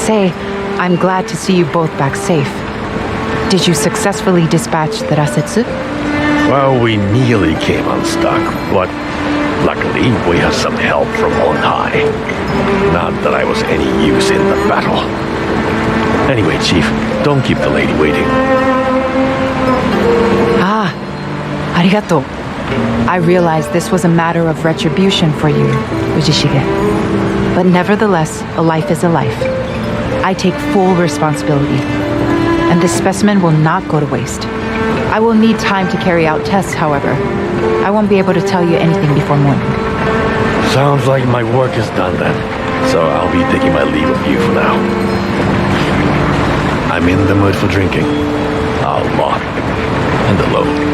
must say, I'm glad to see you both back safe. Did you successfully dispatch the Rasetsu? Well, we nearly came unstuck, but luckily we have some help from on high. Not that I was any use in the battle. Anyway, Chief, don't keep the lady waiting. Ah, arigato. I realize this was a matter of retribution for you, Ujishige. But nevertheless, a life is a life. I take full responsibility. And this specimen will not go to waste. I will need time to carry out tests, however. I won't be able to tell you anything before morning. Sounds like my work is done then. So I'll be taking my leave of you for now. I'm in the mood for drinking. A lot. And alone.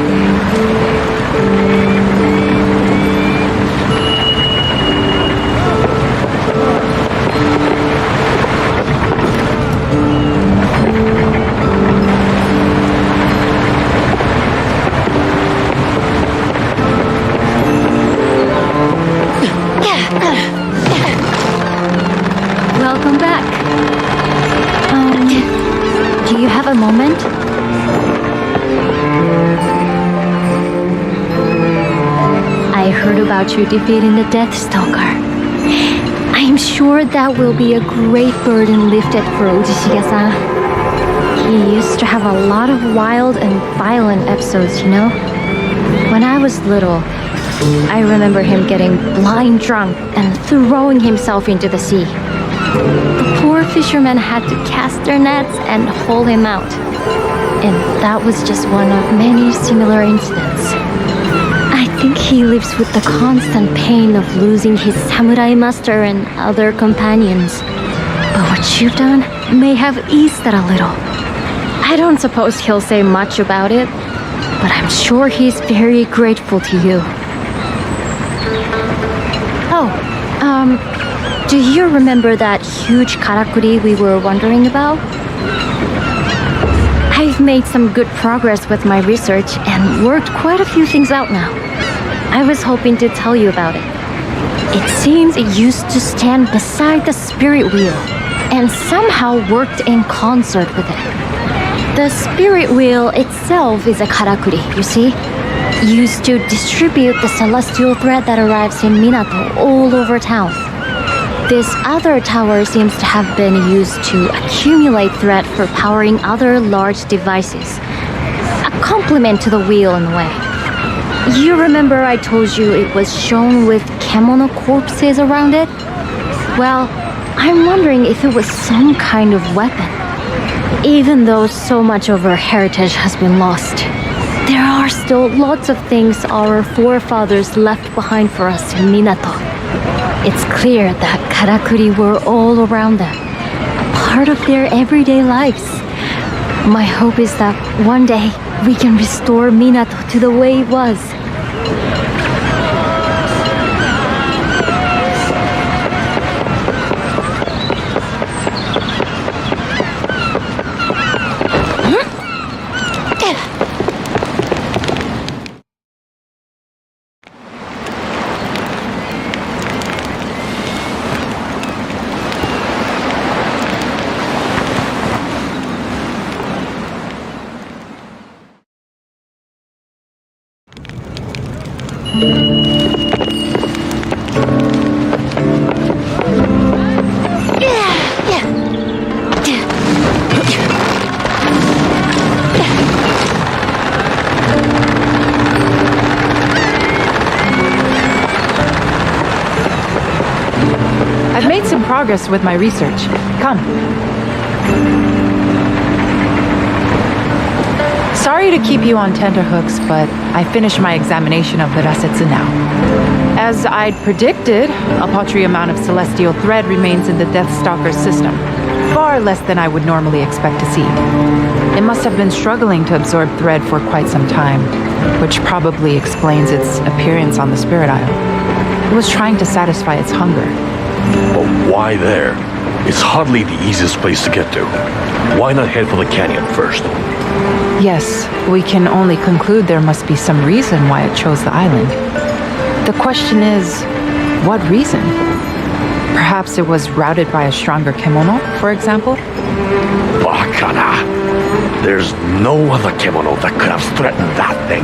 Welcome back. Do you have a moment? I heard about you defeating the Deathstalker. I'm sure that will be a great burden lifted for Ujishige-san. He used to have a lot of wild and violent episodes, you know? When I was little, I remember him getting blind drunk and throwing himself into the sea. The poor fishermen had to cast their nets and haul him out. And that was just one of many similar incidents. I think he lives with the constant pain of losing his samurai master and other companions. But what you've done may have eased that a little. I don't suppose he'll say much about it, but I'm sure he's very grateful to you. Do you remember that huge karakuri we were wondering about? I've made some good progress with my research and worked quite a few things out now. I was hoping to tell you about it. It seems it used to stand beside the spirit wheel and somehow worked in concert with it. The spirit wheel itself is a karakuri, you see? Used to distribute the celestial thread that arrives in Minato all over town. This other tower seems to have been used to accumulate thread for powering other large devices. A complement to the wheel in a way. You remember I told you it was shown with kemono corpses around it? Well, I'm wondering if it was some kind of weapon. Even though so much of our heritage has been lost, there are still lots of things our forefathers left behind for us in Minato. It's clear that karakuri were all around them, a part of their everyday lives. My hope is that one day we can restore Minato to the way it was. I've made some progress with my research. Come. Sorry to keep you on tenterhooks, but I finished my examination of the Rasetsu now. As I'd predicted, a paltry amount of celestial thread remains in the Deathstalker's system. Far less than I would normally expect to see. It must have been struggling to absorb thread for quite some time, which probably explains its appearance on the Spirit Isle. It was trying to satisfy its hunger. But why there? It's hardly the easiest place to get to. Why not head for the canyon first? Yes, we can only conclude there must be some reason why it chose the island. The question is, what reason? Perhaps it was routed by a stronger kimono, for example? Bakana. There's no other kimono that could have threatened that thing.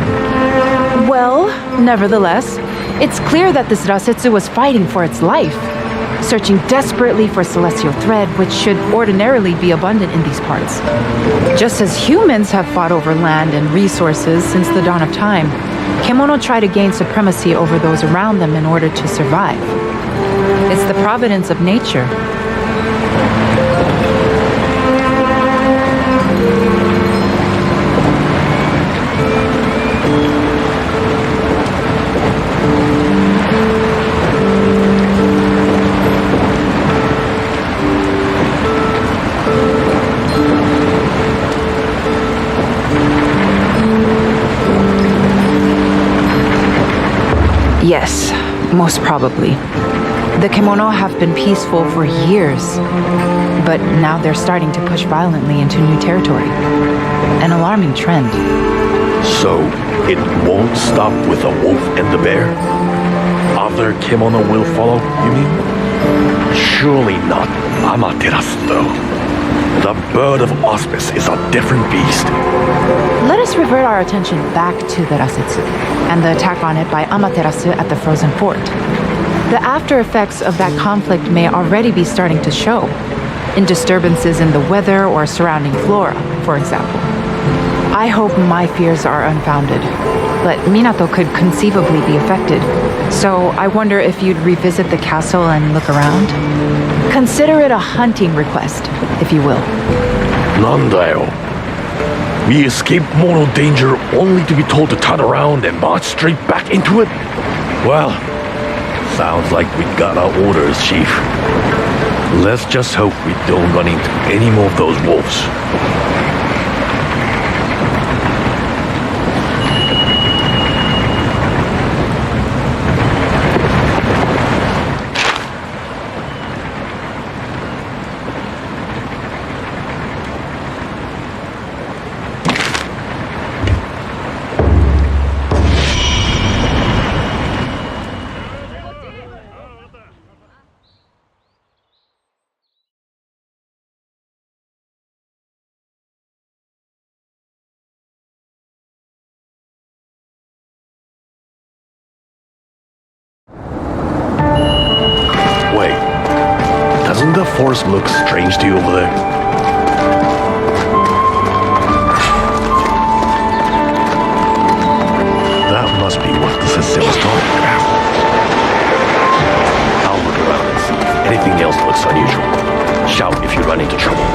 Well, nevertheless, it's clear that this Rasetsu was fighting for its life, searching desperately for celestial thread, which should ordinarily be abundant in these parts. Just as humans have fought over land and resources since the dawn of time, kimono try to gain supremacy over those around them in order to survive. It's the providence of nature. Yes, most probably. The kimono have been peaceful for years, but now they're starting to push violently into new territory. An alarming trend. So, it won't stop with the wolf and the bear? Other kimono will follow, you mean? Surely not Amaterasu, though. The bird of auspice is a different beast. Let us revert our attention back to the Rasetsu and the attack on it by Amaterasu at the Frozen Fort. The after effects of that conflict may already be starting to show, in disturbances in the weather or surrounding flora, for example. I hope my fears are unfounded, but Minato could conceivably be affected, so I wonder if you'd revisit the castle and look around? Consider it a hunting request, if you will. Nandayo. We escaped mortal danger only to be told to turn around and march straight back into it? Well, sounds like we got our orders, Chief. Let's just hope we don't run into any more of those wolves. Doesn't the forest look strange to you over there? That must be what the Sensei was talking about. I'll look around and see if anything else looks unusual. Shout if you run into trouble.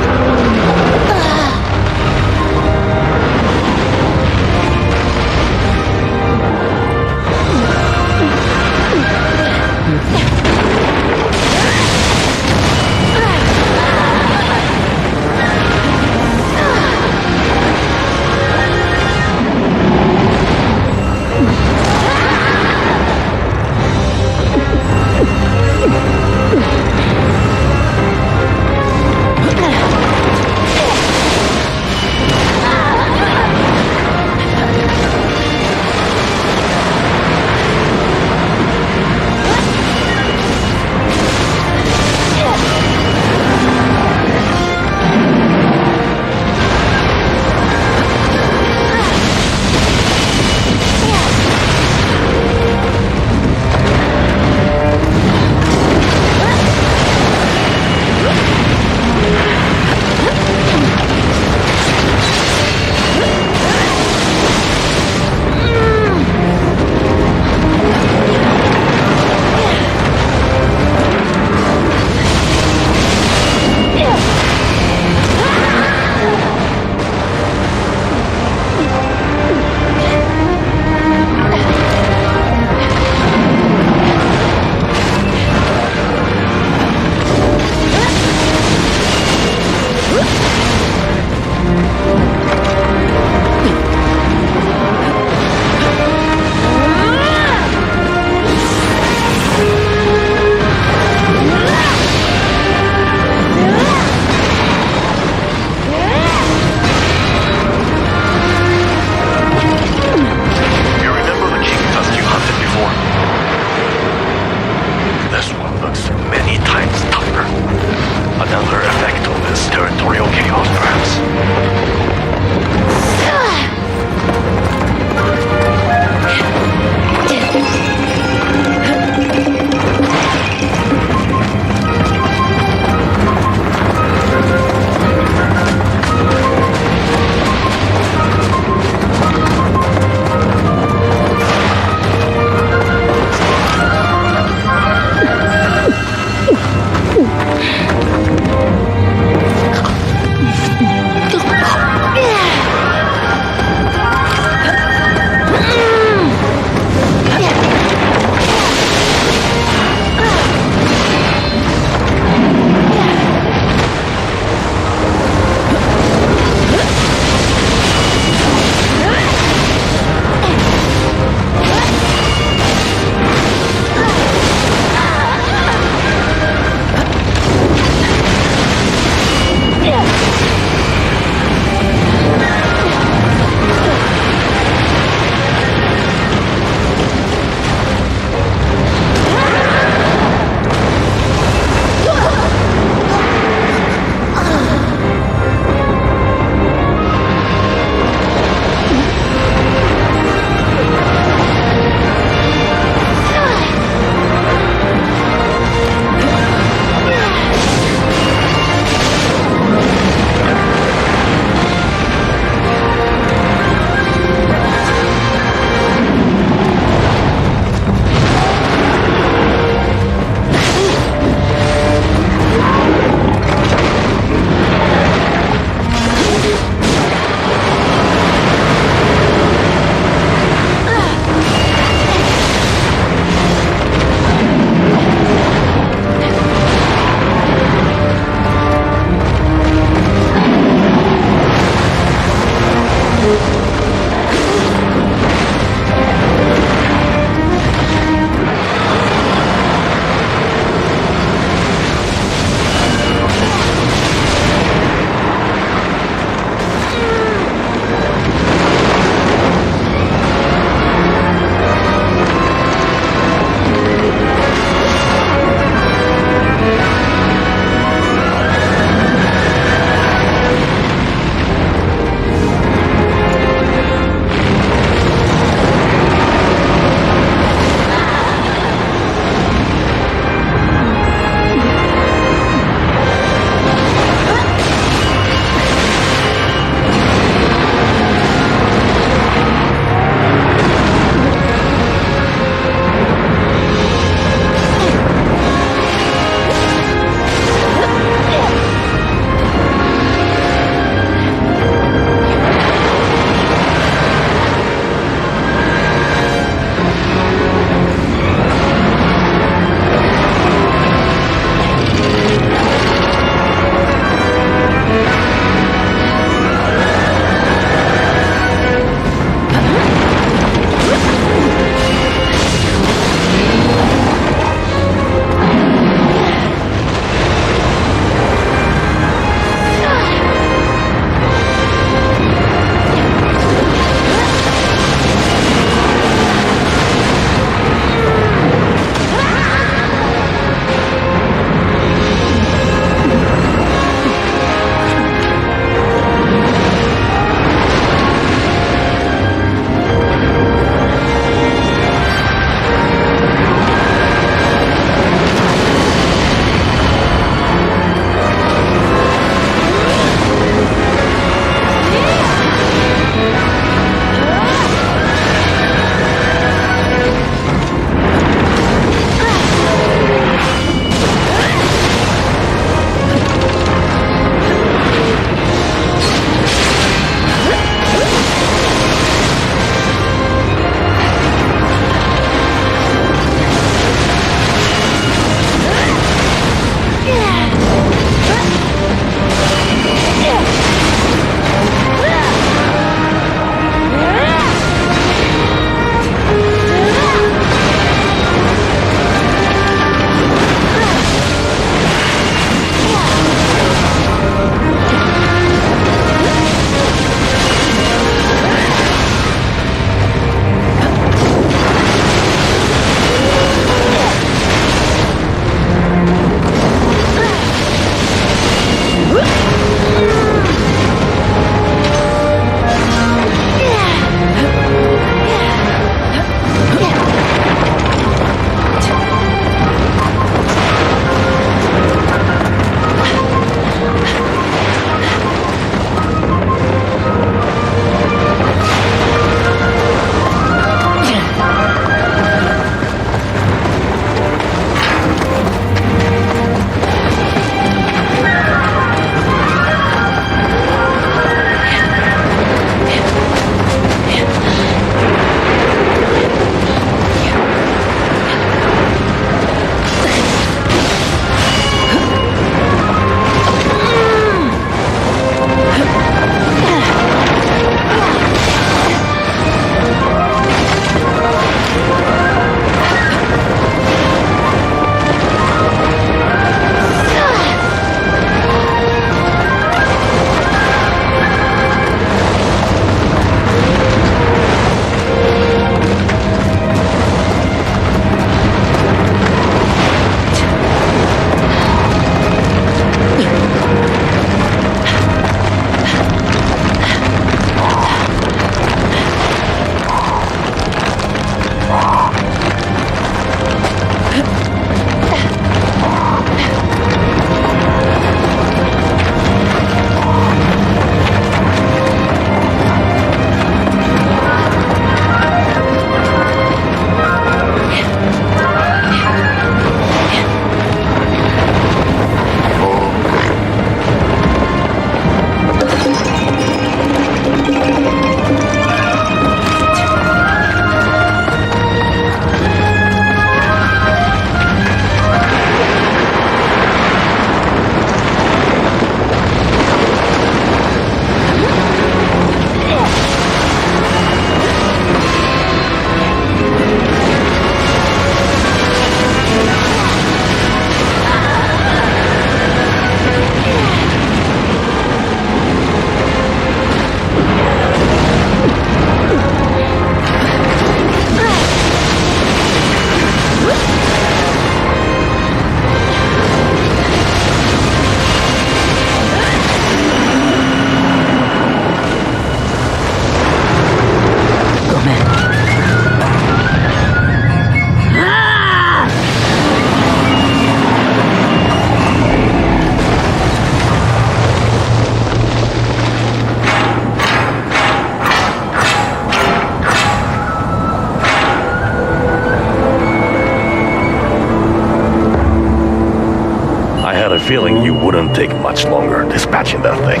wouldn't take much longer dispatching that thing.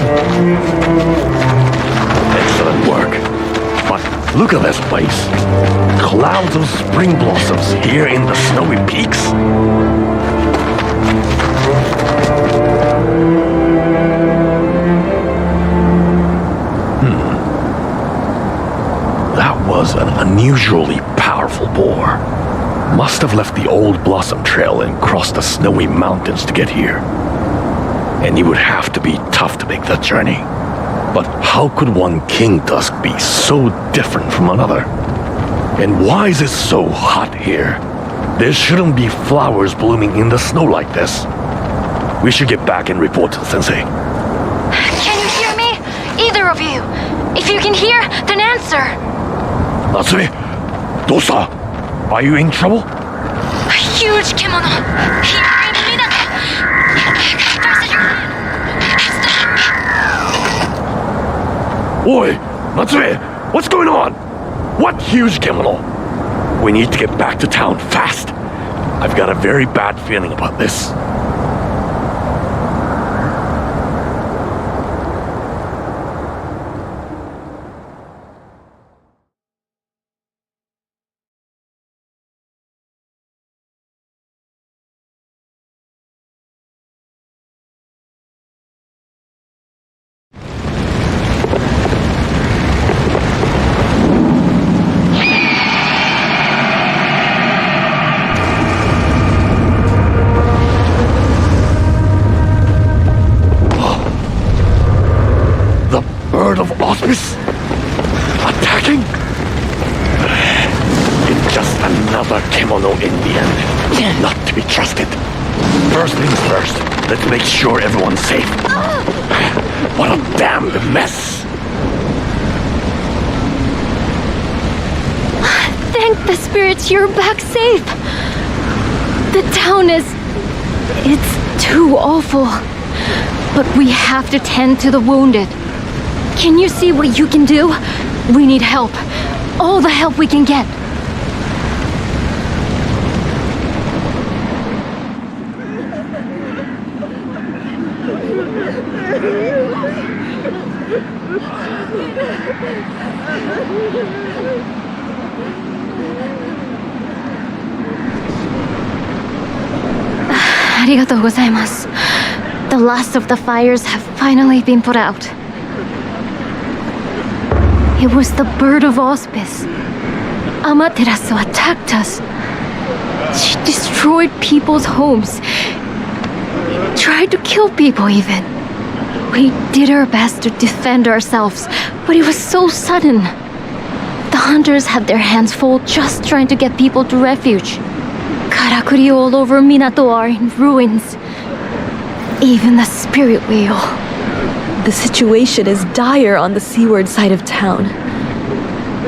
Excellent work. But look at this place. Clouds of spring blossoms here in the snowy peaks. That was an unusually powerful boar. Must have left the old Blossom Trail and crossed the snowy mountains to get here. And he would have to be tough to make that journey. But how could one King Tusk be so different from another? And why is it so hot here? There shouldn't be flowers blooming in the snow like this. We should get back and report to the sensei. Can you hear me? Either of you. If you can hear, then answer. Natsume, dosa? Are you in trouble? A huge kimono. Here in Minato. There's a Oi, Natsume, what's going on? What huge kimono? We need to get back to town fast. I've got a very bad feeling about this. Bird of Auspice? Attacking? It's just another kimono Indian. Not to be trusted. First things first, let's make sure everyone's safe. What a damned mess! Thank the spirits you're back safe. The town it's too awful. But we have to tend to the wounded. Can you see what you can do? We need help. All the help we can get. Arigatou gozaimasu. The last of the fires have finally been put out. It was the Bird of Auspice. Amaterasu attacked us. She destroyed people's homes. Tried to kill people even. We did our best to defend ourselves, but it was so sudden. The hunters had their hands full just trying to get people to refuge. Karakuri all over Minato are in ruins. Even the spirit wheel. The situation is dire on the seaward side of town.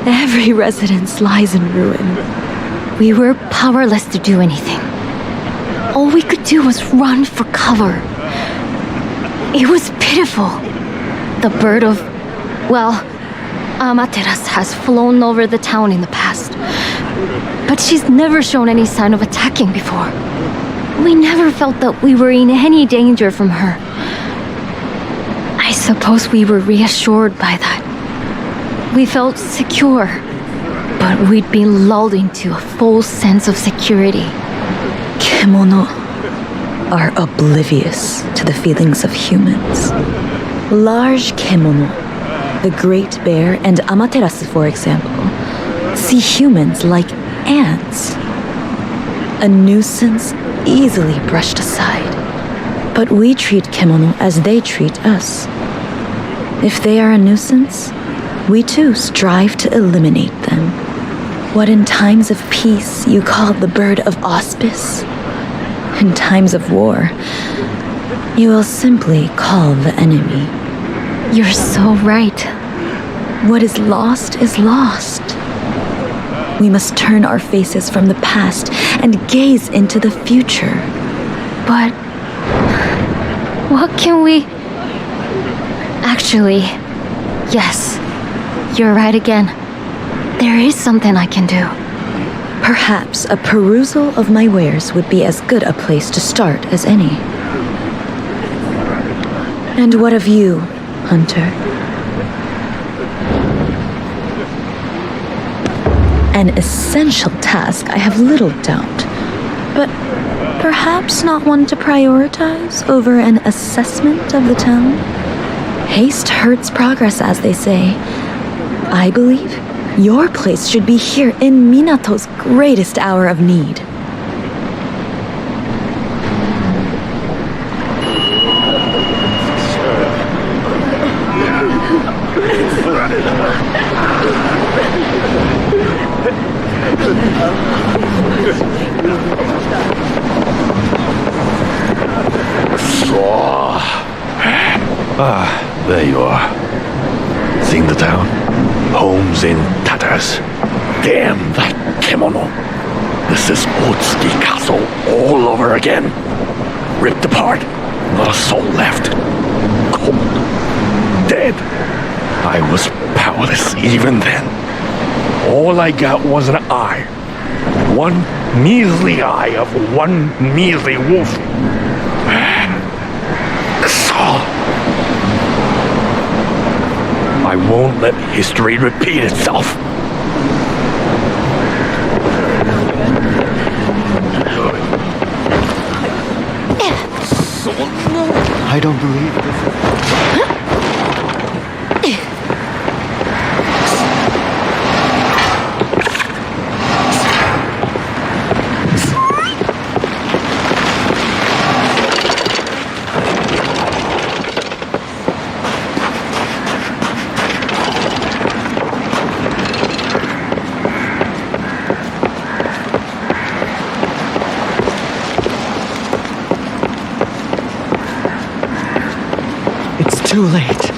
Every residence lies in ruin. We were powerless to do anything. All we could do was run for cover. It was pitiful. The bird of... well, Amaterasu has flown over the town in the past. But she's never shown any sign of attacking before. We never felt that we were in any danger from her. I suppose we were reassured by that. We felt secure, but we'd been lulled into a false sense of security. Kimono are oblivious to the feelings of humans. Large kimono, the Great Bear and Amaterasu, for example, see humans like ants. A nuisance easily brushed aside. But we treat kimono as they treat us. If they are a nuisance, we too strive to eliminate them. What in times of peace you call the Bird of Auspice, in times of war, you will simply call the enemy. You're so right. What is lost is lost. We must turn our faces from the past and gaze into the future. But what can we... Actually, yes, you're right again. There is something I can do. Perhaps a perusal of my wares would be as good a place to start as any. And what of you, Hunter? An essential task, I have little doubt. But perhaps not one to prioritize over an assessment of the town? Haste hurts progress, as they say. I believe your place should be here in Minato's greatest hour of need. There you are. Seen the town? Homes in tatters. Damn that kimono. This is Otsuki Castle all over again. Ripped apart. Not a soul left. Cold. Dead. I was powerless even then. All I got was an eye. One measly eye of one measly wolf. That's all. I won't let history repeat itself. I don't believe this. Too late.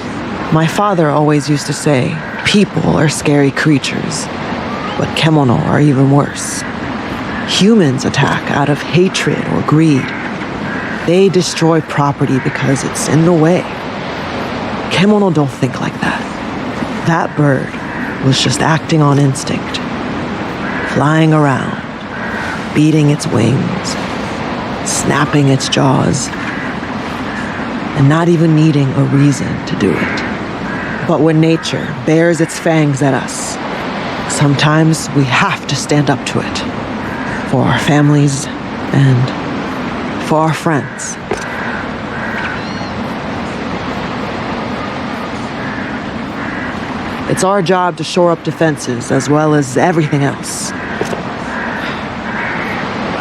My father always used to say, people are scary creatures, but kemono are even worse. Humans attack out of hatred or greed. They destroy property because it's in the way. Kemono don't think like that. That bird was just acting on instinct, flying around, beating its wings, snapping its jaws, and not even needing a reason to do it. But when nature bares its fangs at us, sometimes we have to stand up to it. For our families and for our friends. It's our job to shore up defenses as well as everything else.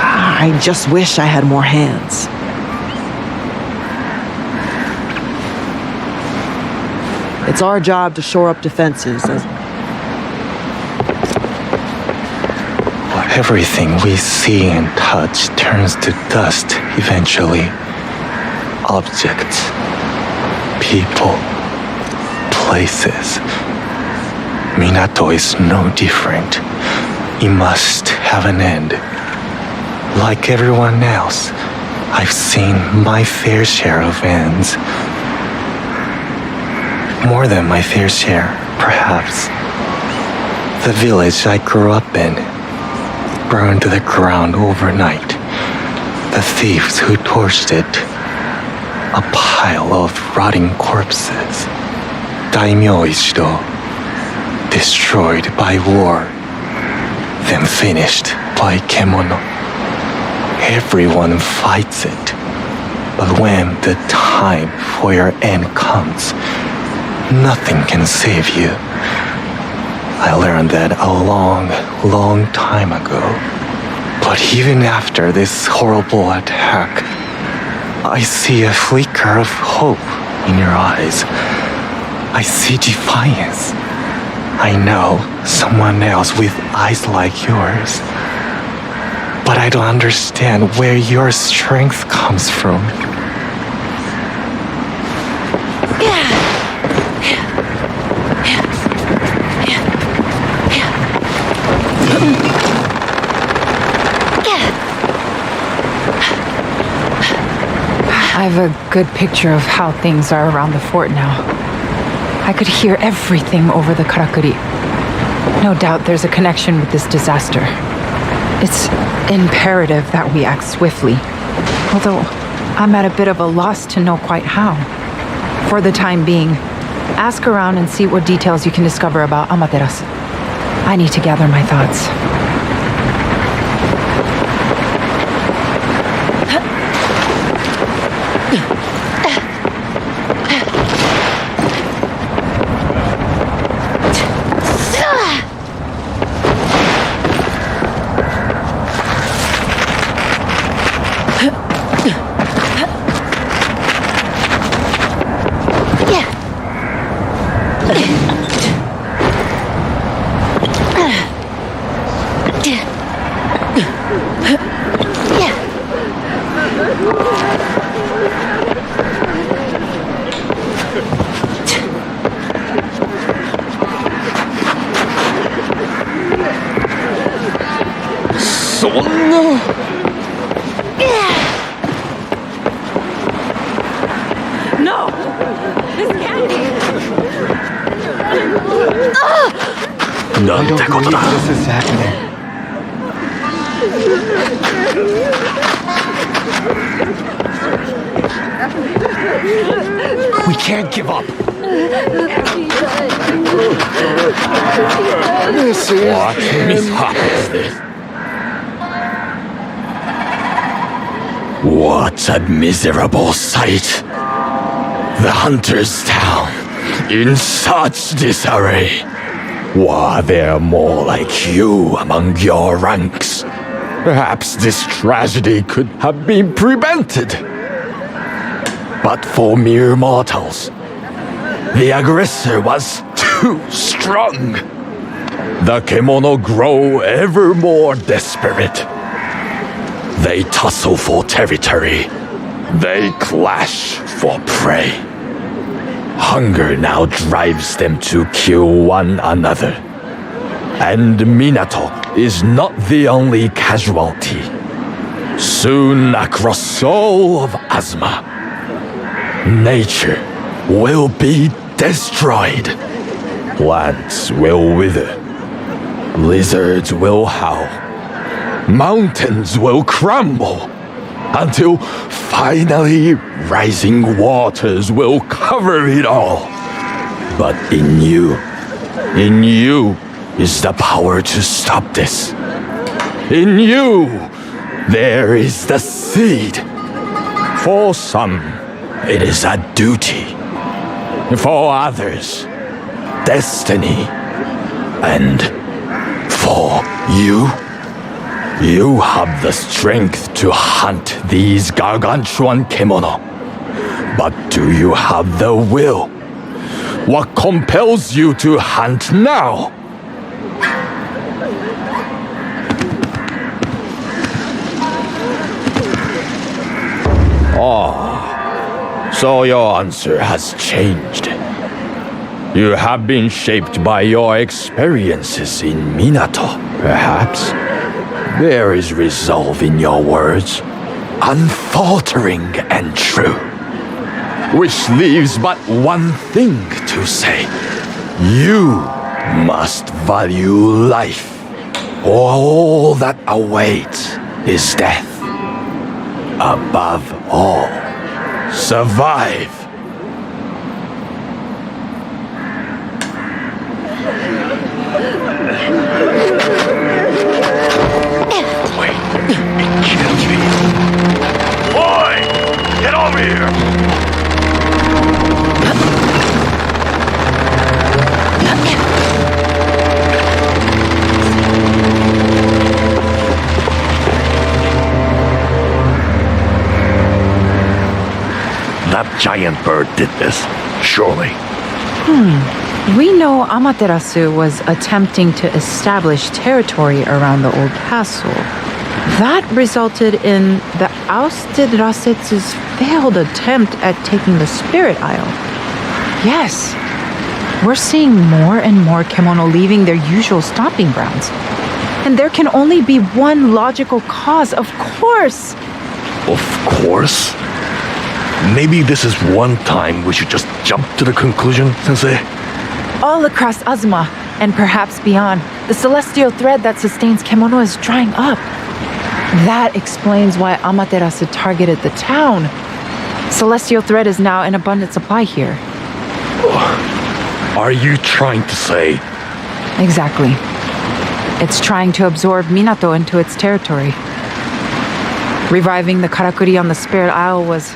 I just wish I had more hands. It's our job to shore up defenses. Everything we see and touch turns to dust eventually. Objects, people, places. Minato is no different. It must have an end. Like everyone else, I've seen my fair share of ends. More than my fair share, perhaps. The village I grew up in burned to the ground overnight. The thieves who torched it, a pile of rotting corpses. Daimyo Ichido, destroyed by war, then finished by kemono. Everyone fights it, but when the time for your end comes, nothing can save you. I learned that a long, long time ago. But even after this horrible attack, I see a flicker of hope in your eyes. I see defiance. I know someone else with eyes like yours. But I don't understand where your strength comes from. I have a good picture of how things are around the fort now. I could hear everything over the Karakuri. No doubt there's a connection with this disaster. It's imperative that we act swiftly. Although, I'm at a bit of a loss to know quite how. For the time being, ask around and see what details you can discover about Amaterasu. I need to gather my thoughts. No! This can't be! I なんて don't こと believe だ。 this is happening. We can't give up. This is What mishap is this? What a miserable sight. The hunter's town in such disarray. Were there more like you among your ranks? Perhaps this tragedy could have been prevented. But for mere mortals, the aggressor was too strong. The Kemono grow ever more desperate. They tussle for territory. They clash for prey. Hunger now drives them to kill one another. And Minato is not the only casualty. Soon across all of Azuma, nature will be destroyed. Plants will wither. Lizards will howl. Mountains will crumble. Until finally rising waters will cover it all. But in you is the power to stop this. In you, there is the seed. For some, it is a duty. For others, destiny. And for you, you have the strength to hunt these gargantuan kemono. But do you have the will? What compels you to hunt now? So your answer has changed. You have been shaped by your experiences in Minato, perhaps. There is resolve in your words, unfaltering and true. Which leaves but one thing to say. You must value life, or all that awaits is death. Above all, survive. Wait, it can't be. Boy, get over here! That giant bird did this, surely. We know Amaterasu was attempting to establish territory around the old castle. That resulted in the ousted Rasetsu's failed attempt at taking the Spirit Isle. Yes, we're seeing more and more kemono leaving their usual stomping grounds. And there can only be one logical cause, of course. Of course. Maybe this is one time we should just jump to the conclusion, Sensei. All across Azuma, and perhaps beyond, the celestial thread that sustains kemono is drying up. That explains why Amaterasu targeted the town. Celestial thread is now in abundant supply here. Are you trying to say... Exactly. It's trying to absorb Minato into its territory. Reviving the Karakuri on the Spirit Isle was...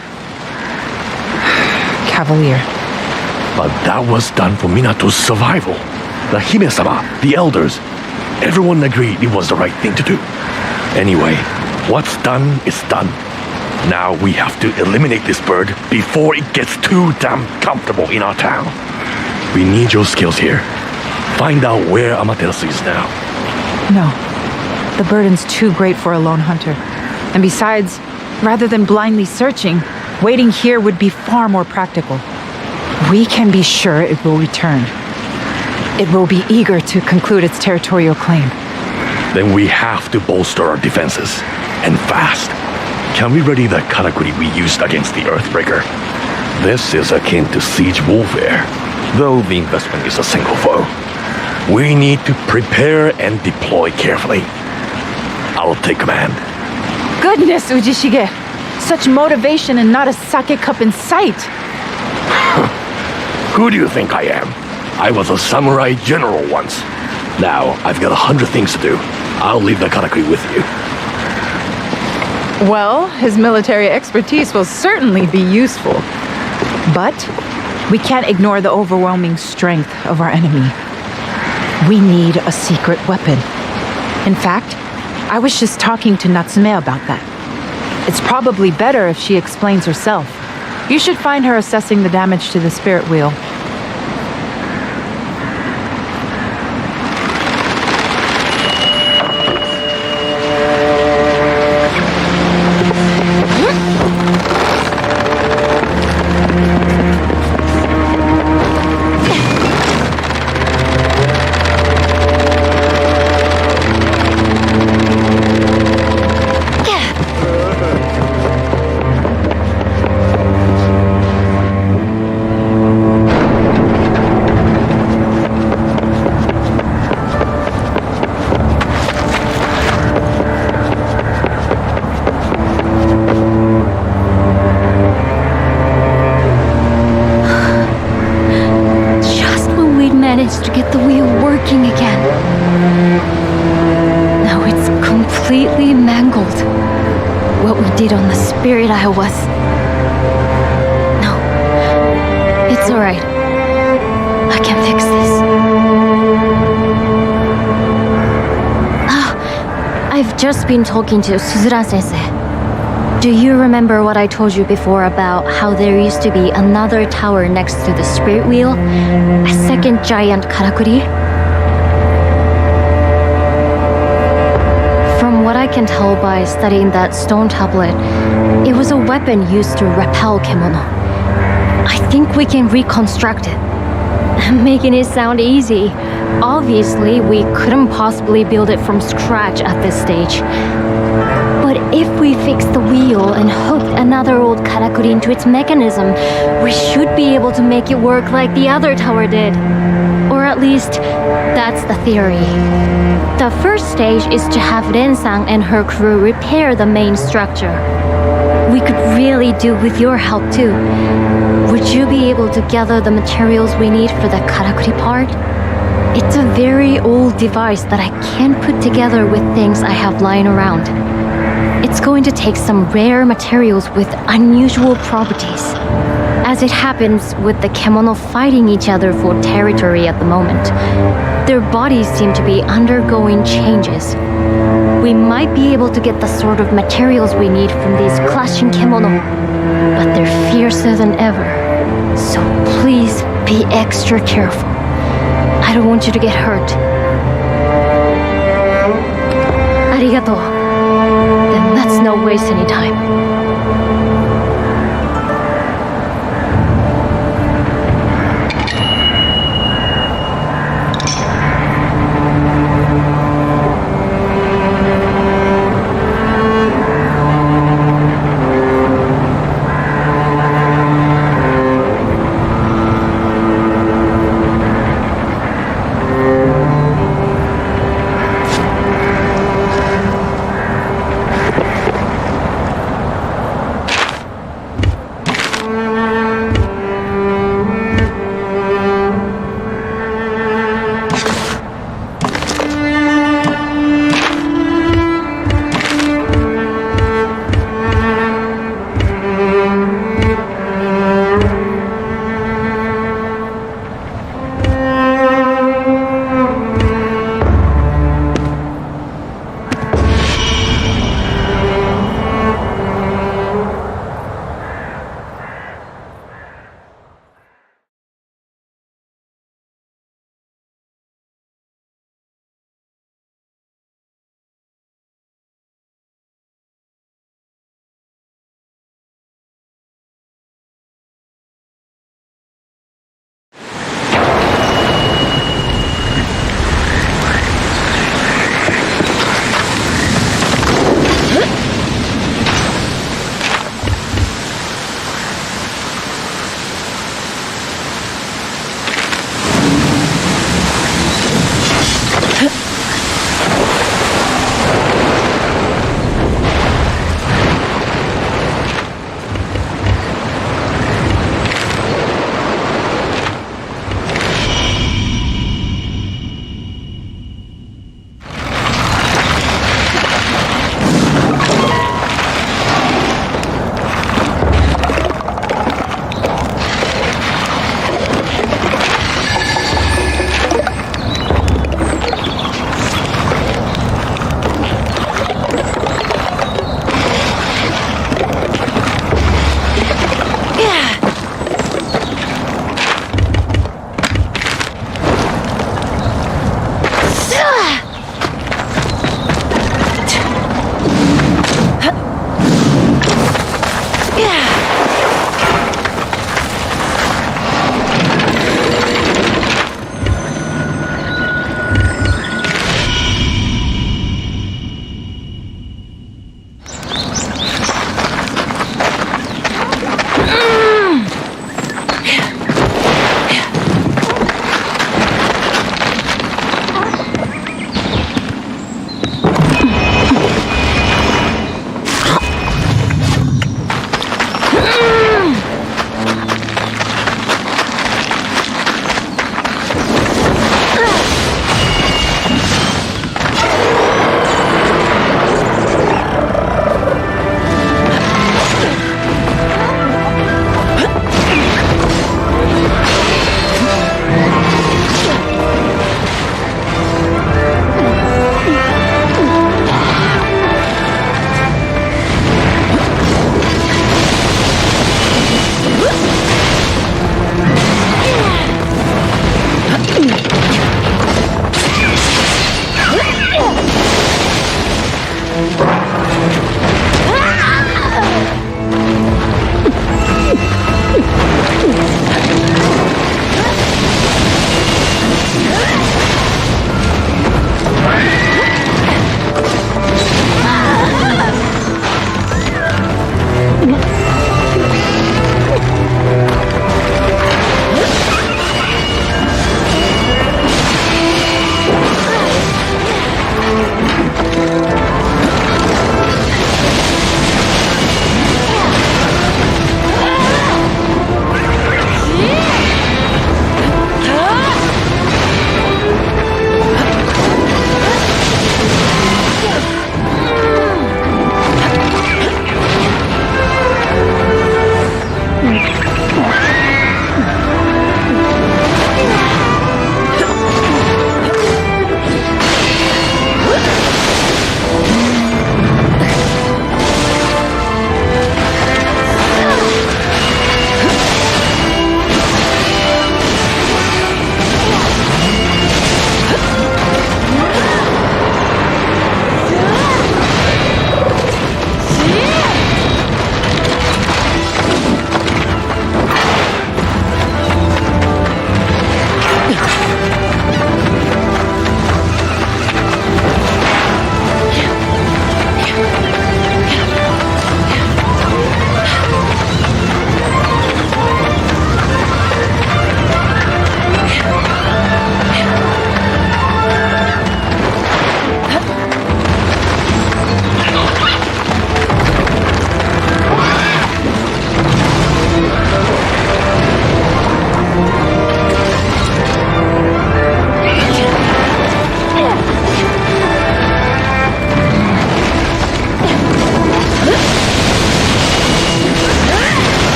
cavalier. But that was done for Minato's survival. The Hime-sama, the elders, everyone agreed it was the right thing to do. Anyway, what's done is done. Now we have to eliminate this bird before it gets too damn comfortable in our town. We need your skills here. Find out where Amaterasu is now. No. The burden's too great for a lone hunter. And besides, rather than blindly searching, waiting here would be far more practical. We can be sure it will return. It will be eager to conclude its territorial claim. Then we have to bolster our defenses. And fast. Can we ready the Karakuri we used against the Earthbreaker? This is akin to siege warfare, though the investment is a single foe. We need to prepare and deploy carefully. I'll take command. Goodness, Ujishige! Such motivation and not a sake cup in sight! Who do you think I am? I was a samurai general once. Now, I've got 100 things to do. I'll leave the Karakuri with you. Well, his military expertise will certainly be useful. But we can't ignore the overwhelming strength of our enemy. We need a secret weapon. In fact, I was just talking to Natsume about that. It's probably better if she explains herself. You should find her assessing the damage to the spirit wheel. To get the wheel working again. Now it's completely mangled. What we did on the Spirit Isle was... No. It's alright. I can fix this. I've just been talking to Suzura-sensei. Do you remember what I told you before about how there used to be another tower next to the Spirit Wheel? A second giant Karakuri? From what I can tell by studying that stone tablet, it was a weapon used to repel Kemono. I think we can reconstruct it. Making it sound easy. Obviously, we couldn't possibly build it from scratch at this stage. But if we fix the wheel and hooked another old Karakuri into its mechanism, we should be able to make it work like the other tower did. Or at least, that's the theory. The first stage is to have Ren-san and her crew repair the main structure. We could really do with your help too. Would you be able to gather the materials we need for the Karakuri part? It's a very old device that I can't put together with things I have lying around. It's going to take some rare materials with unusual properties. As it happens with the Kemono fighting each other for territory at the moment, their bodies seem to be undergoing changes. We might be able to get the sort of materials we need from these clashing Kemono, but they're fiercer than ever. So please be extra careful. I don't want you to get hurt. Arigato. Then let's not waste any time.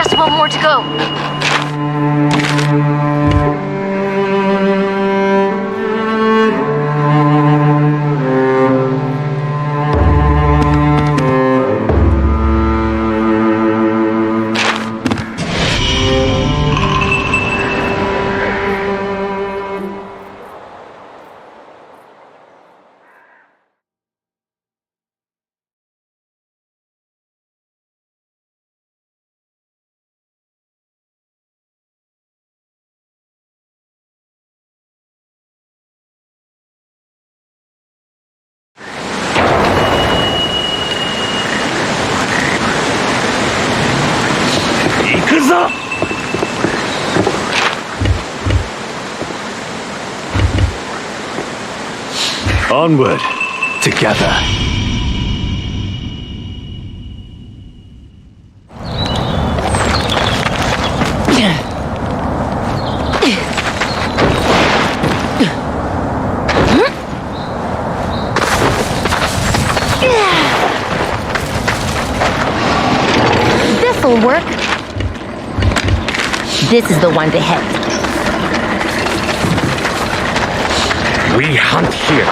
Just one more to go. Onward, together. This'll work. This is the one to hit. We hunt here.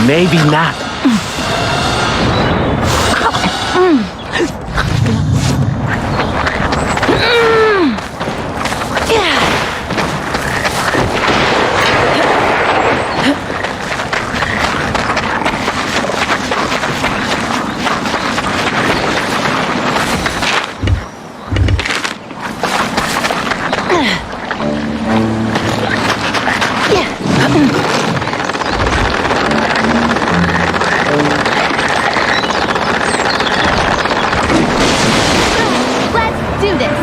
Maybe not. Let's do this.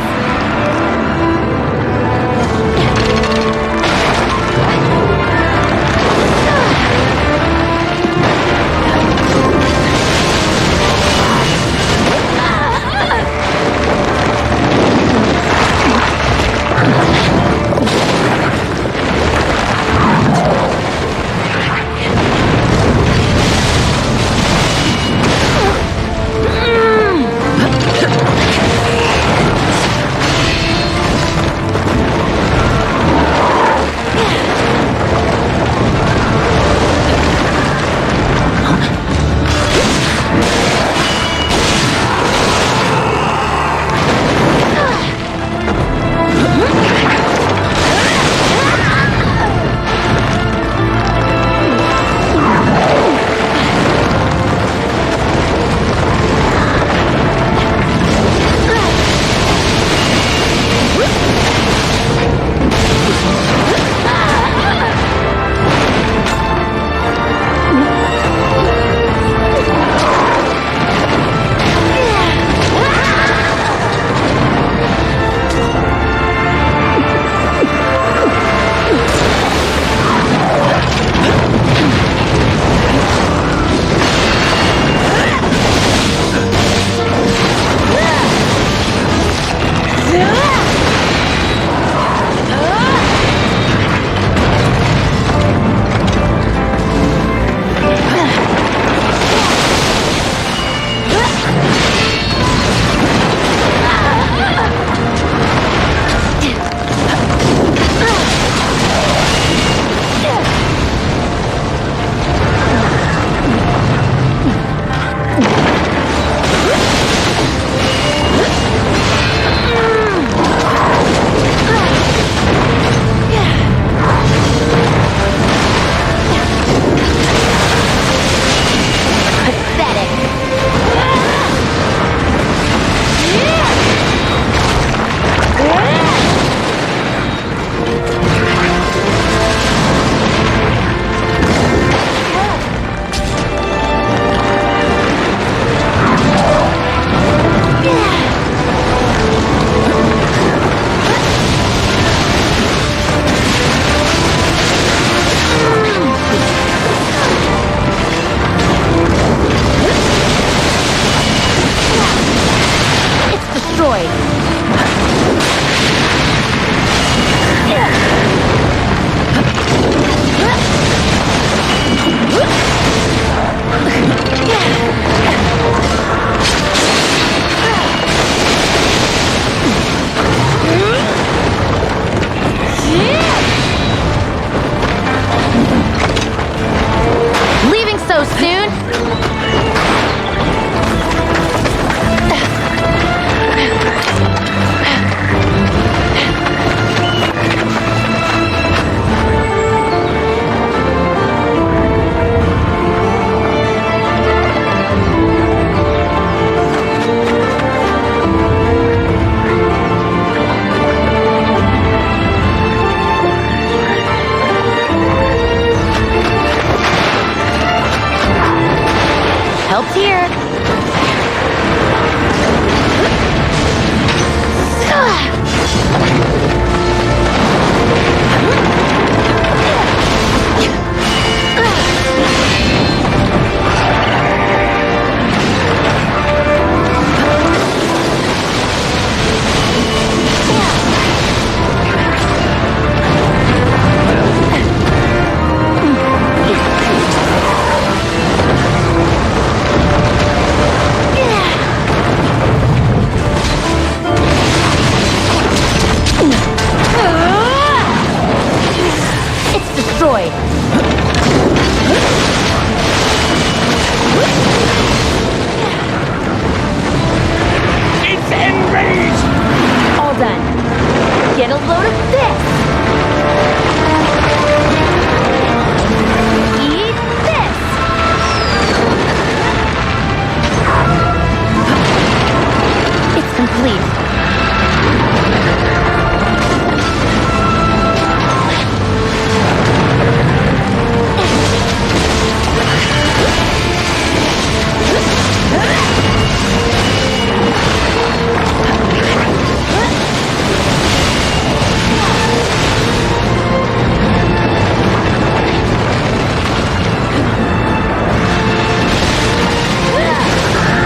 complete.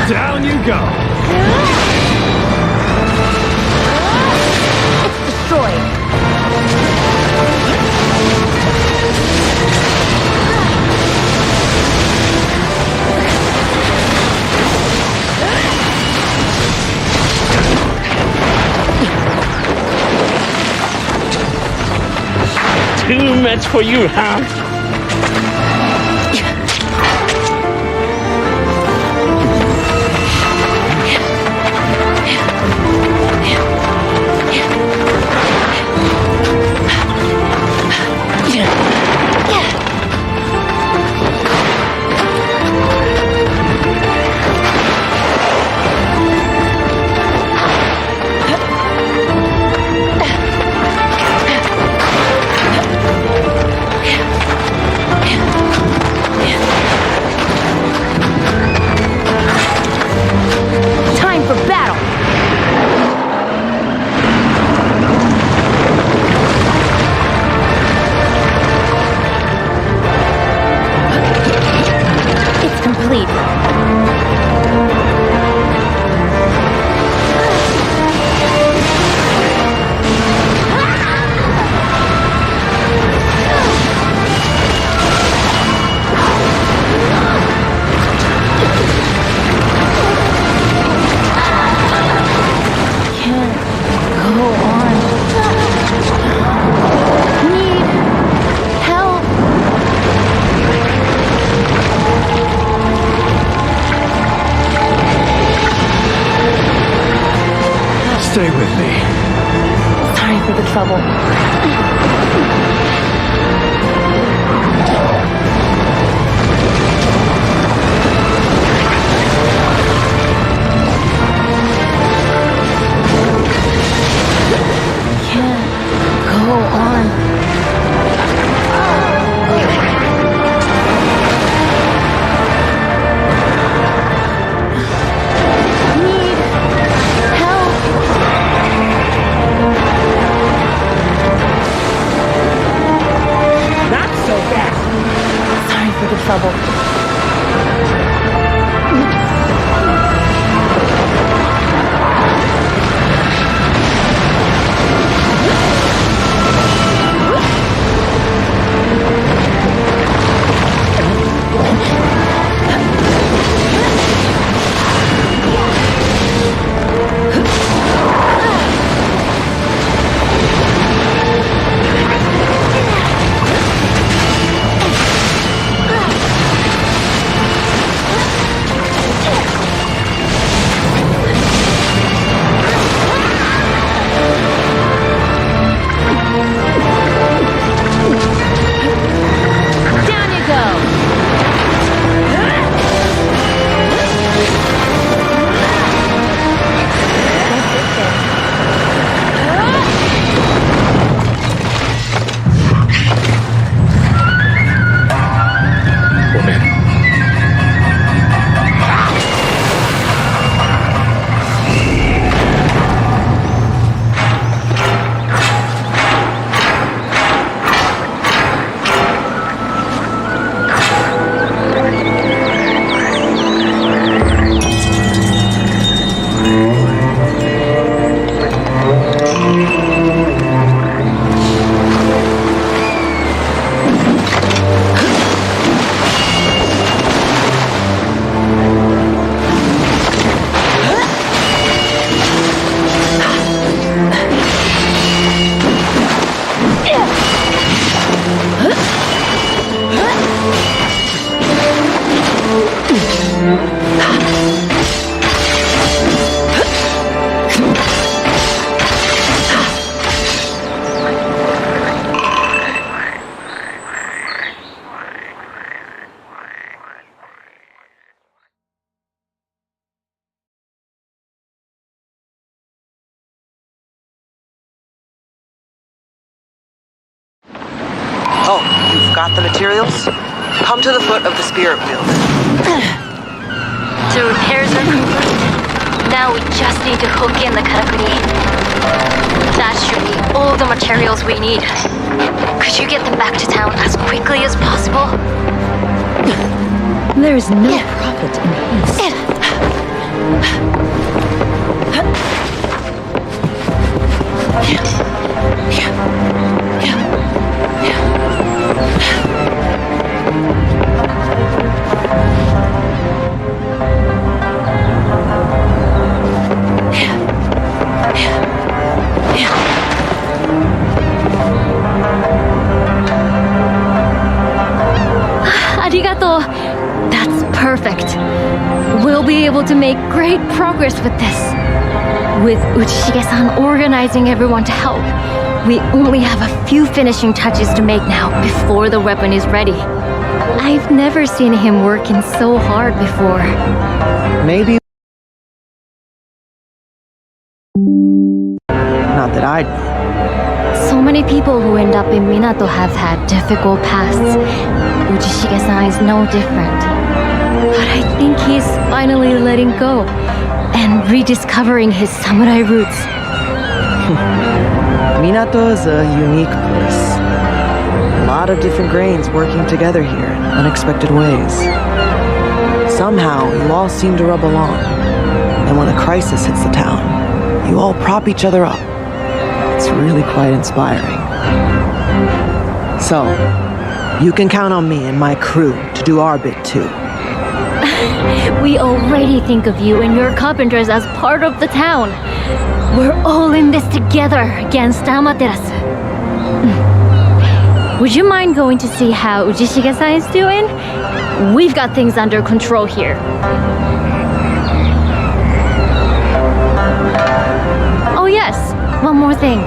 Down you go. Destroyed. Too much for you, huh? Time for battle. It's complete. Can't go on. Need help. Stay with me. Sorry for the trouble. Can't go on. Need help. Not so fast. Sorry for the trouble. Got the materials? Come to the foot of the spirit wheel. The repairs are complete. Now we just need to hook in the karakuri. That should be all the materials we need. Could you get them back to town as quickly as possible? There is no profit in haste. Arigato. That's perfect. We'll be able to make great progress with this. With Uchishige-san organizing everyone to help, we only have a few finishing touches to make now before the weapon is ready. I've never seen him working so hard before. Maybe. Not that I'd know. So many people who end up in Minato have had difficult pasts. Uchishige-san is no different. But I think he's finally letting go and rediscovering his samurai roots. Minato is a unique place. A lot of different grains working together here in unexpected ways. Somehow, you all seem to rub along. And when a crisis hits the town, you all prop each other up. It's really quite inspiring. So, you can count on me and my crew to do our bit too. We already think of you and your carpenters as part of the town. We're all in this together against Amaterasu. Would you mind going to see how Uchishige-san is doing? We've got things under control here. Oh yes, one more thing.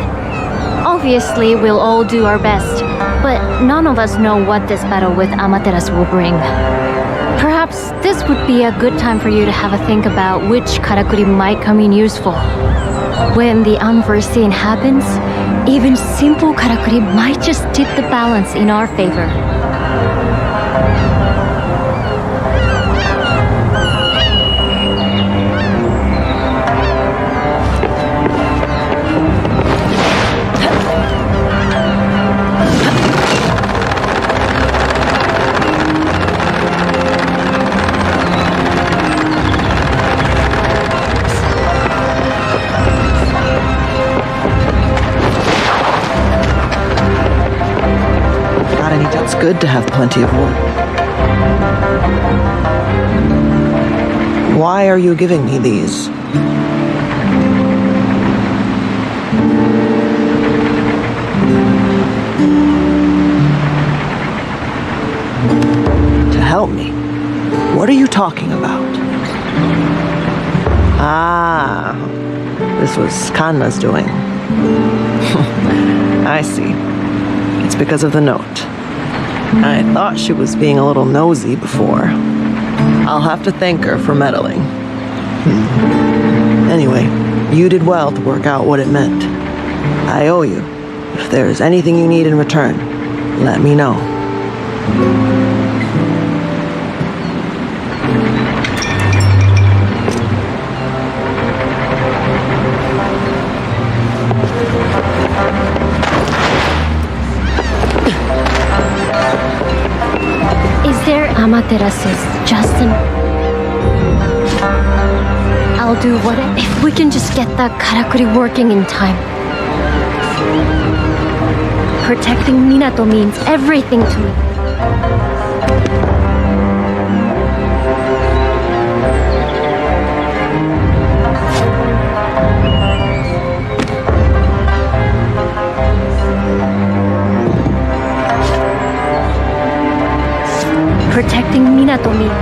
Obviously, we'll all do our best, but none of us know what this battle with Amaterasu will bring. Perhaps this would be a good time for you to have a think about which karakuri might come in useful. When the unforeseen happens, even simple karakuri might just tip the balance in our favor. It's good to have plenty of wood. Why are you giving me these? To help me? What are you talking about? Ah, this was Kanna's doing. I see. It's because of the note. I thought she was being a little nosy before. I'll have to thank her for meddling. Anyway, you did well to work out what it meant. I owe you. If there's anything you need in return, let me know. Amaterasu's Justin. I'll do what if we can just get the karakuri working in time. Protecting Minato means everything to me. Protecting Minato means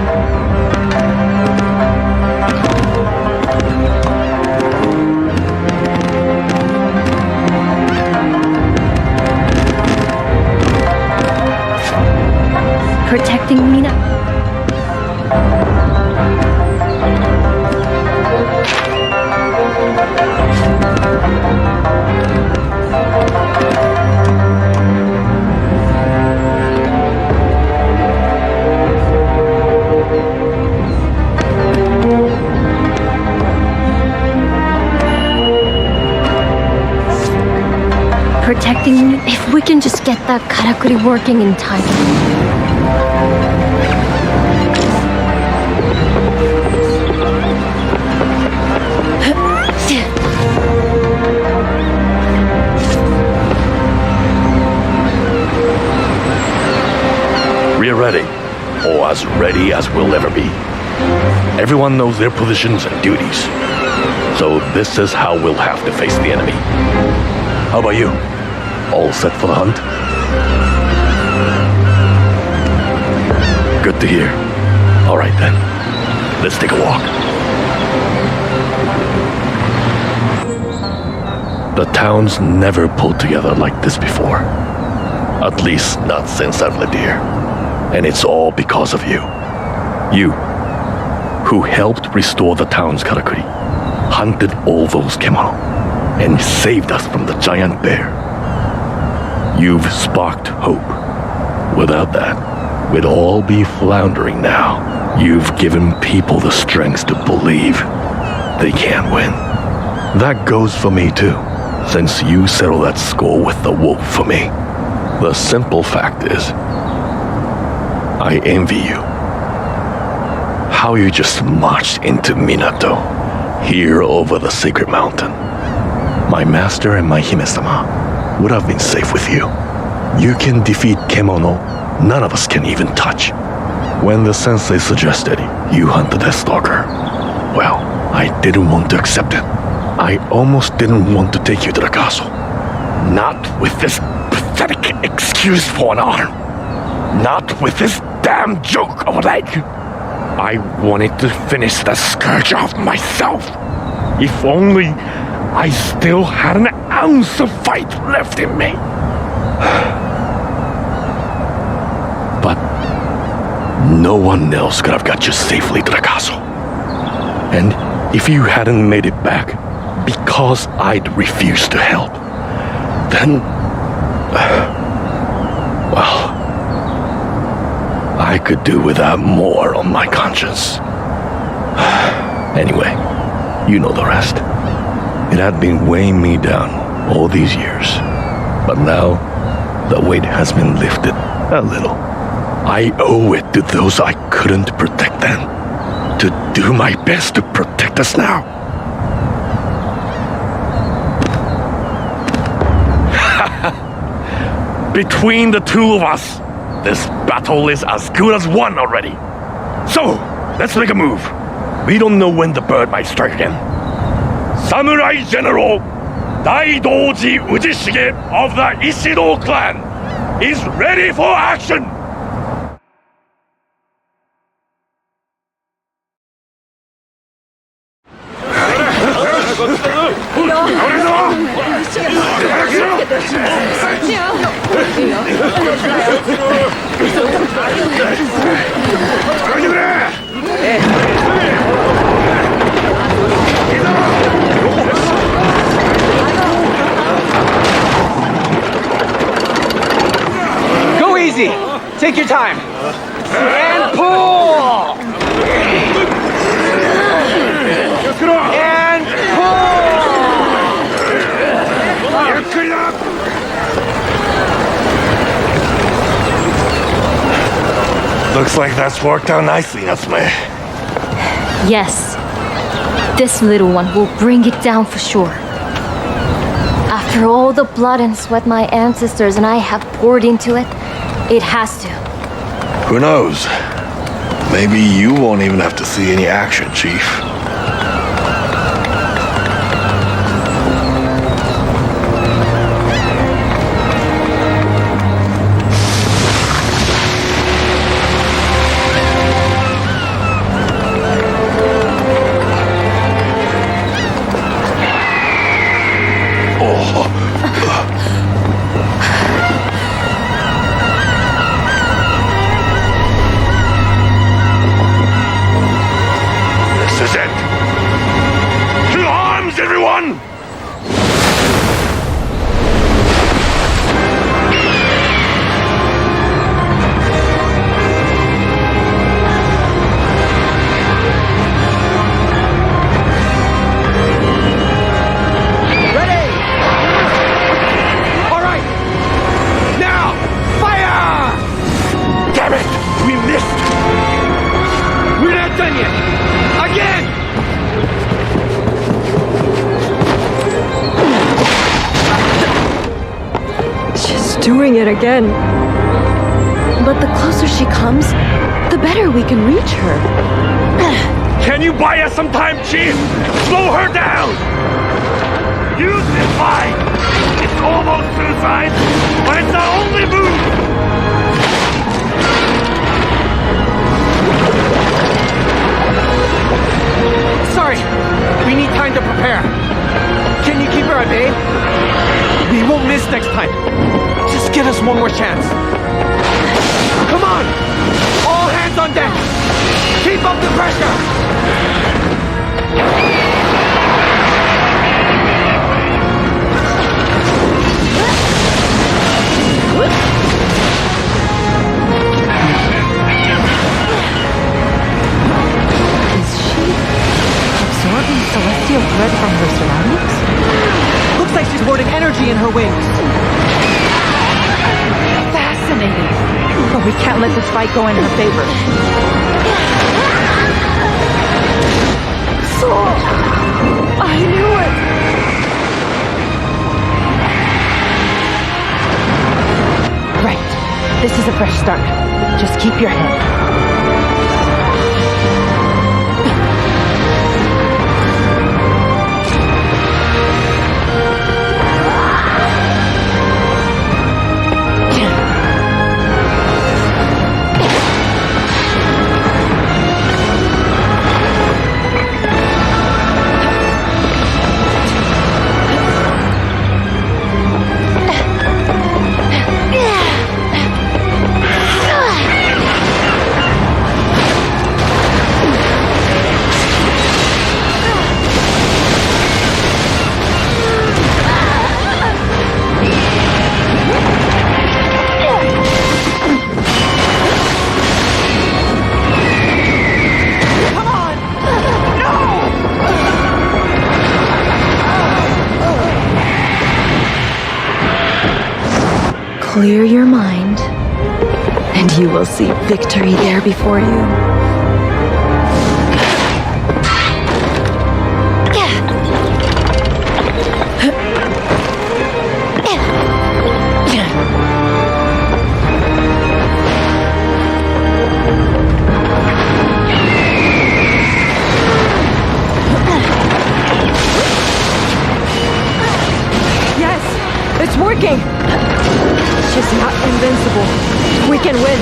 protecting Minato. protecting me if we can just get that karakuri working in time. We're ready, or as ready as we'll ever be. Everyone knows their positions and duties. So this is how we'll have to face the enemy. How about you? All set for the hunt? Good to hear. All right then, let's take a walk. The town's never pulled together like this before. At least not since I've lived here. And it's all because of you. You, who helped restore the town's karakuri, hunted all those kemono, and saved us from the giant bear. You've sparked hope. Without that, we'd all be floundering now. You've given people the strength to believe they can win. That goes for me too, since you settled that score with the wolf for me. The simple fact is, I envy you. How you just marched into Minato, here over the sacred mountain. My master and my Hime-sama would have been safe with you. You can defeat Kemono none of us can even touch. When the sensei suggested you hunt the Deathstalker, well, I didn't want to accept it. I almost didn't want to take you to the castle. Not with this pathetic excuse for an arm. Not with this damn joke of a leg. I wanted to finish the scourge off myself. If only I still had an ounce of fight left in me. But no one else could have got you safely to the castle. And if you hadn't made it back because I'd refused to help, then... well... I could do without more on my conscience. Anyway, you know the rest. It had been weighing me down all these years. But now, the weight has been lifted a little. I owe it to those I couldn't protect then, to do my best to protect us now. Between the two of us, this battle is as good as won already. So, let's make a move. We don't know when the bird might strike again. Samurai General Daidoji Ujishige of the Ishido clan is ready for action! Go easy. Take your time. And pull. And pull. Looks like that's worked out nicely, Natsume. Yes. This little one will bring it down for sure. After all the blood and sweat my ancestors and I have poured into it, it has to. Who knows? Maybe you won't even have to see any action, Chief. This is it! To arms, everyone! Ready. All right. doing it again. But the closer she comes, the better we can reach her. Can you buy us some time, Chief? Slow her down! Use this line! It's almost suicide, but it's the only move! Sorry, we need time to prepare. Can you keep her at bay? We won't miss next time. Just give us one more chance. Come on! All hands on deck! Keep up the pressure! Is she absorbing celestial thread from her surroundings? Looks like she's hoarding energy in her wings. Fascinating. But we can't let this fight go in her favor. I knew it! Right. This is a fresh start. Just keep your head. Clear your mind, and you will see victory there before you. Yes! It's working! She's not invincible. We can win.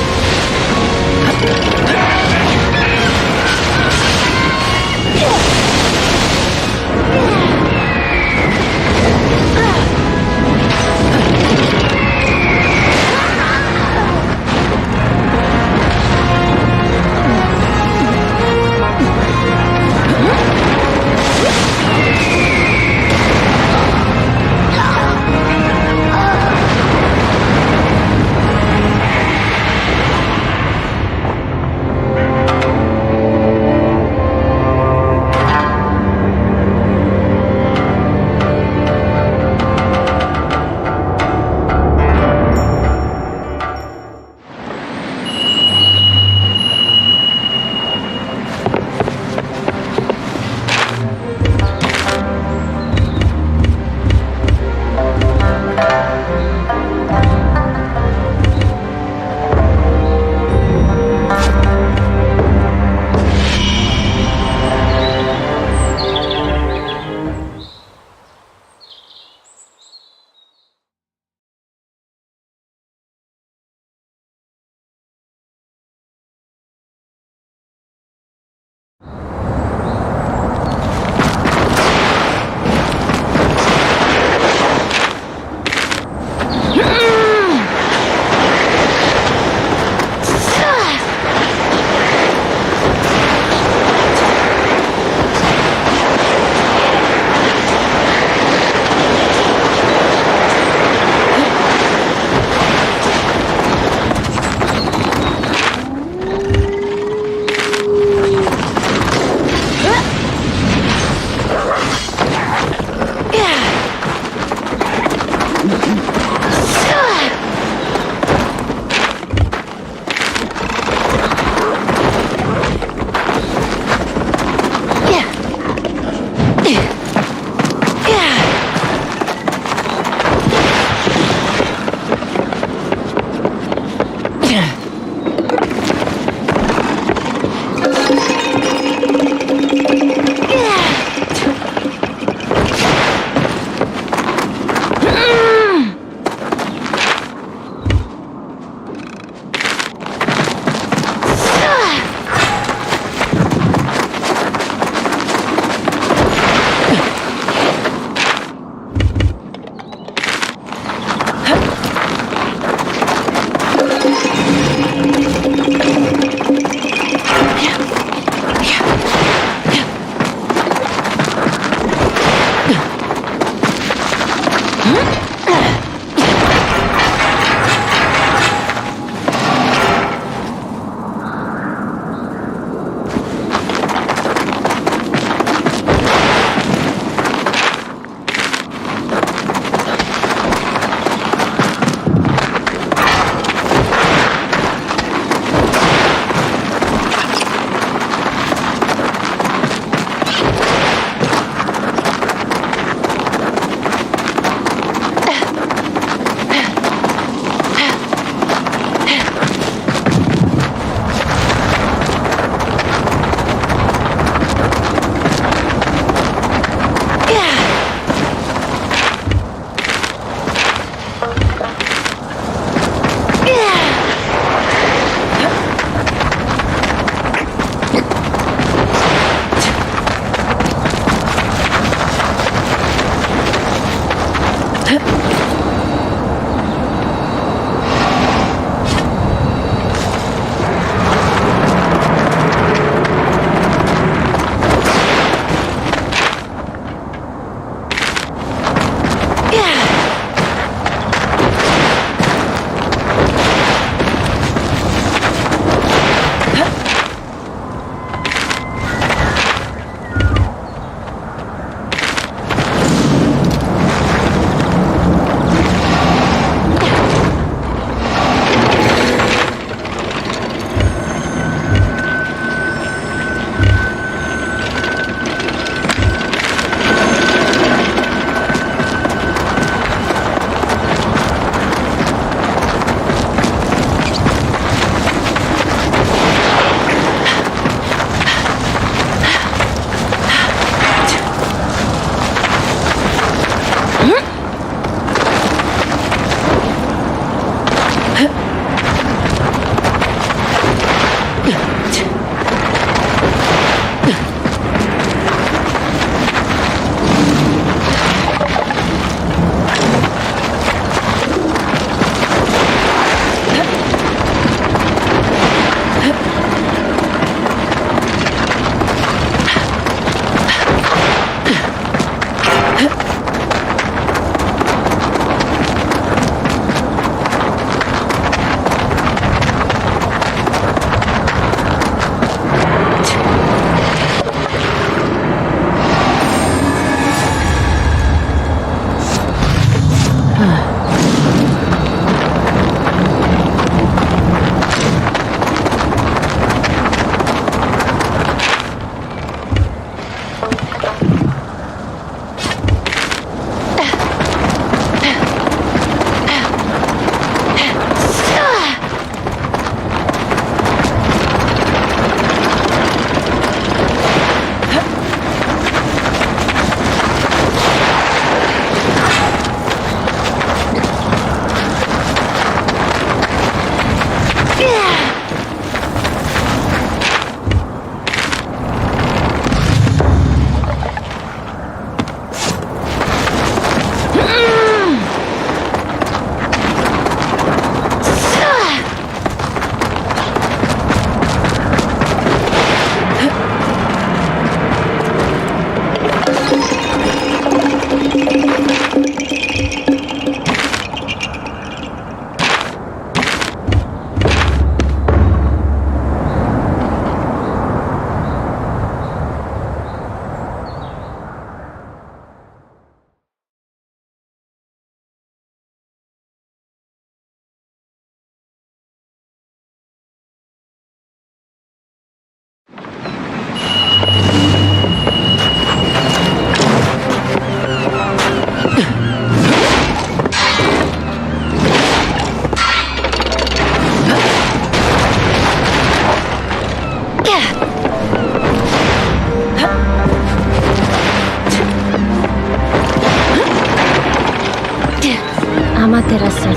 Amaterasu.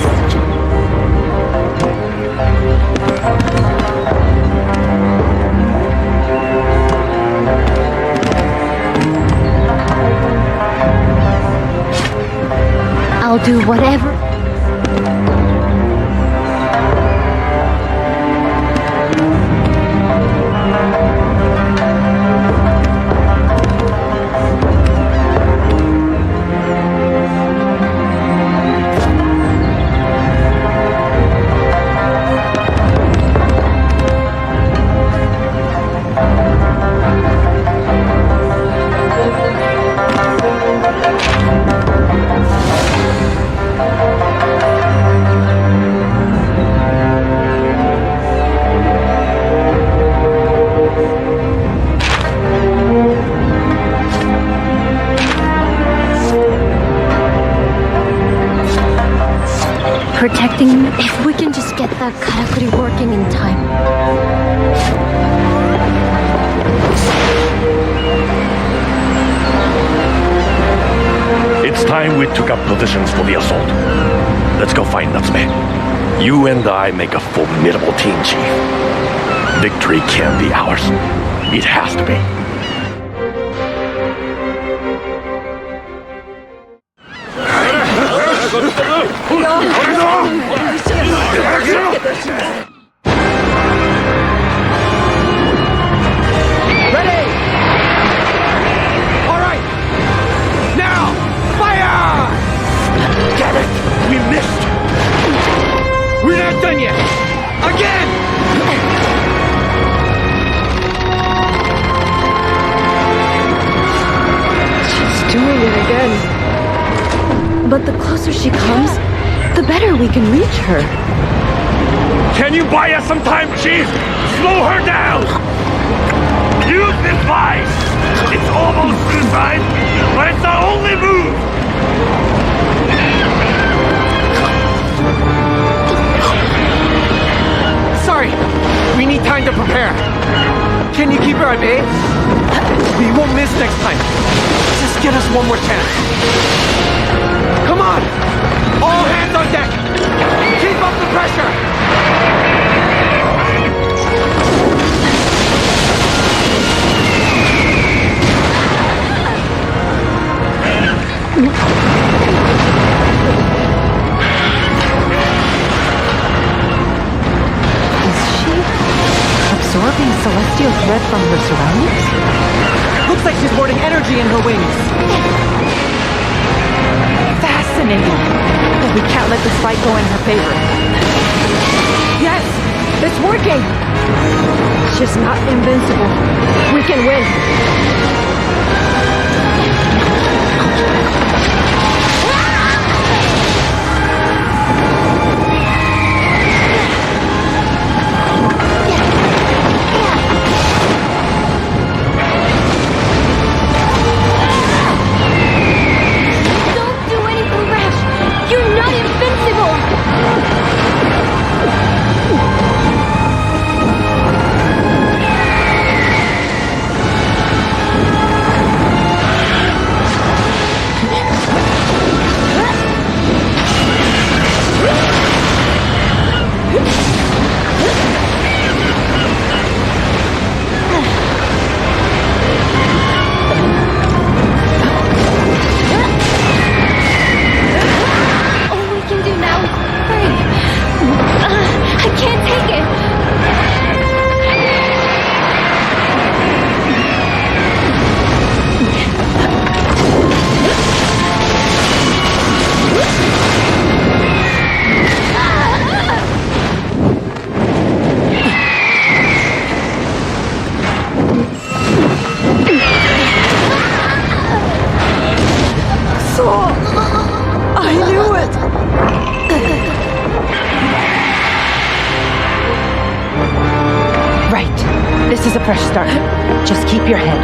I'll do whatever. Protecting you if we can just get that karakuri working in time. It's time we took up positions for the assault. Let's go find Natsume. You and I make a formidable team, Chief. Victory can be ours. It has to be. Ready! All right! Now! Fire! Damn it! We missed! We're not done yet! Again! She's doing it again. But the closer she comes, the better we can reach her. Can you buy us some time, Chief? Slow her down! Use this vice! It's almost suicide, but it's the only move! Sorry, we need time to prepare. Can you keep her at bay? We won't miss next time. Just get us one more chance. Come on! All hands on deck! Keep up the pressure! Absorbing celestial thread from her surroundings? Looks like she's hoarding energy in her wings. Fascinating. But we can't let this fight go in her favor. Yes! It's working! She's not invincible. We can win. Don't do anything rash! You're not invincible! All we can do now is pray. I can't take it! I knew it! Right. This is a fresh start. Just keep your head.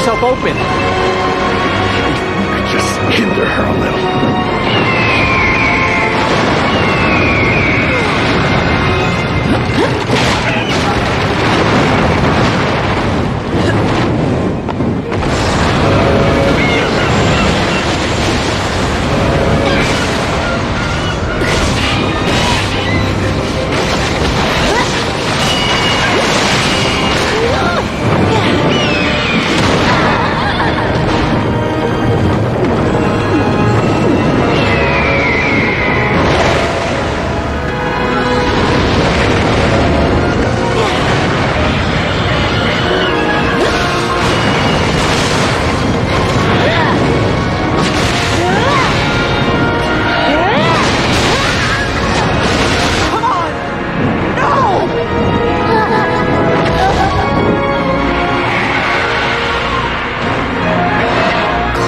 yourself open. You could just hinder her a little.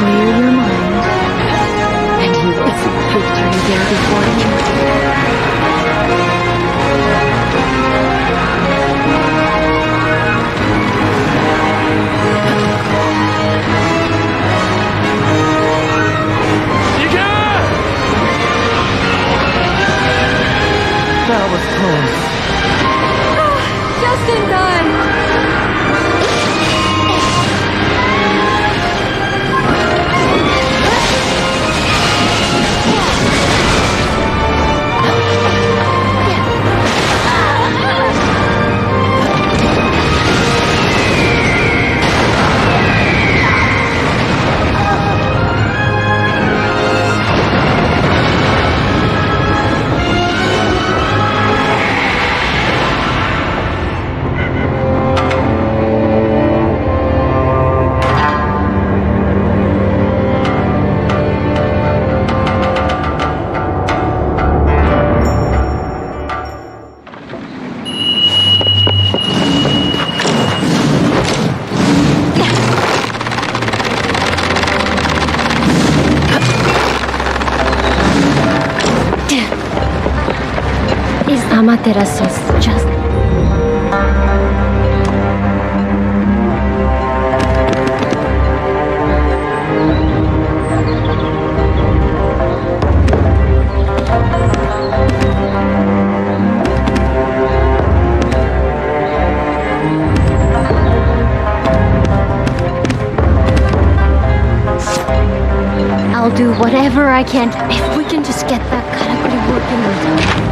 Clear your mind, and you will see victory there before you. That was close. Just in time. Is Amaterasu just... I'll do whatever I can if we can just get that karakuri working.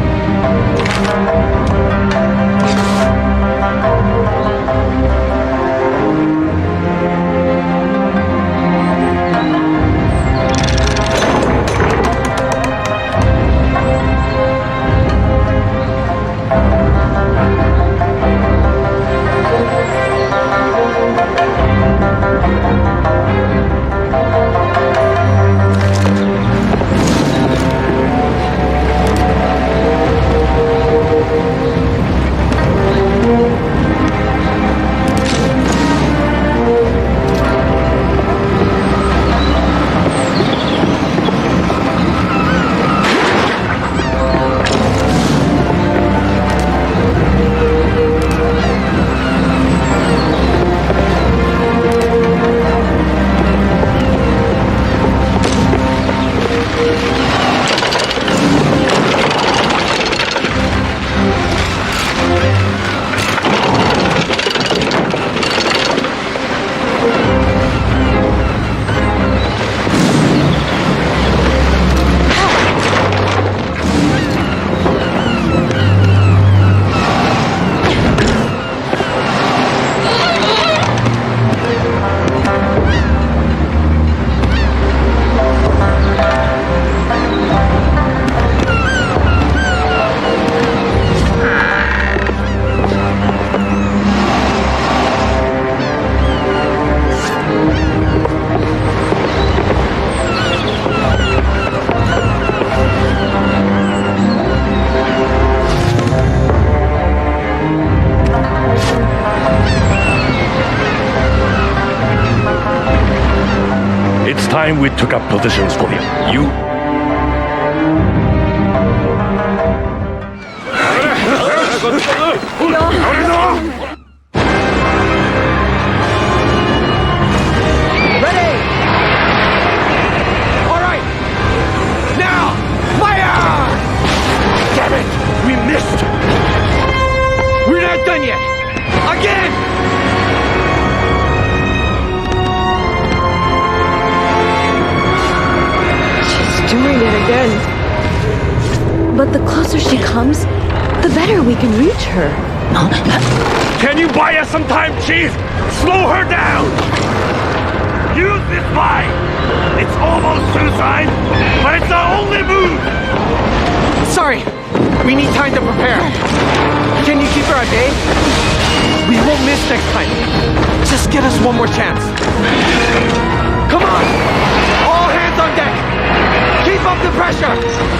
Time we took up positions for you. The closer she comes, the better we can reach her. Can you buy us some time, Chief? Slow her down! Use this line! It's almost suicide, but it's the only move! Sorry, we need time to prepare. Can you keep her at bay? We won't miss next time. Just get us one more chance. Come on! All hands on deck! Keep up the pressure!